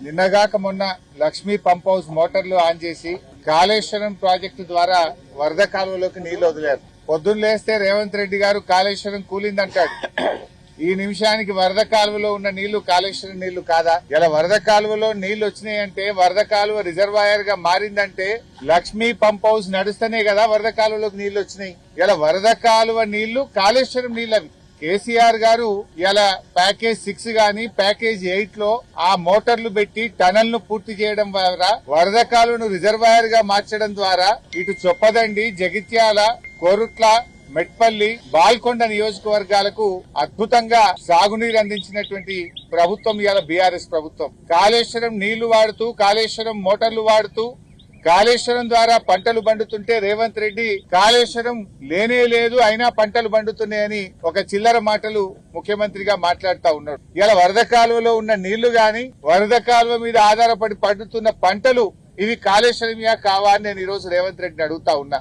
నిన్నగాక మొన్న Lakshmi pump house మోటార్లు ఆన్ చేసి కాళేశ్వరం ప్రాజెక్టు ద్వారా వరద కాలువలోకి నీళ్లు వదిలారు. పొద్దున్న లేస్తే రేవంత్ రెడ్డి గారు కాళేశ్వరం కూలిందంటాడు. ఈ నిమిషానికి వరద కాలువలో ఉన్న నీళ్లు కాళేశ్వరం నీళ్లు కాదా? ఇలా వరద కాలువలో నీళ్లు వచ్చినాయంటే, వరద కాలువ రిజర్వాయర్ గా మారిందంటే లక్ష్మీ పంప్ హౌస్ నడుస్తేనే కదా వరద కాలువలోకి నీళ్లు వచ్చినాయి. ఇలా వరద కాలువ నీళ్లు కాళేశ్వరం నీళ్లు అవి. కేసీఆర్ గారు ఇలా ప్యాకేజ్ 6 గాని ప్యాకేజ్ 8 లో ఆ మోటార్లు పెట్టి టనల్ ను పూర్తి చేయడం ద్వారా వరద కాలువను రిజర్వాయర్ గా మార్చడం ద్వారా ఇటు చొప్పదండి, జగిత్యాల, కోరుట్ల, మెట్పల్లి, బాల్కొండ నియోజకవర్గాలకు అద్భుతంగా సాగునీరు అందించినటువంటి ప్రభుత్వం ఇవాళ బీఆర్ఎస్ ప్రభుత్వం. కాళేశ్వరం నీళ్లు వాడుతూ, కాళేశ్వరం మోటార్లు వాడుతూ, కాళేశ్వరం ద్వారా పంటలు పండుతుంటే రేవంత్ రెడ్డి కాళేశ్వరం లేనే లేదు అయినా పంటలు పండుతున్నాయని ఒక చిల్లర మాటలు ముఖ్యమంత్రిగా మాట్లాడుతూ ఉన్నాడు. ఇలా వరద కాలువలో ఉన్న నీళ్లు గాని, వరద కాలువ మీద ఆధారపడి పండుతున్న పంటలు ఇవి కాళేశ్వరమియా కావా అని నేను ఈ రోజు రేవంత్ రెడ్డిని అడుగుతా ఉన్నా.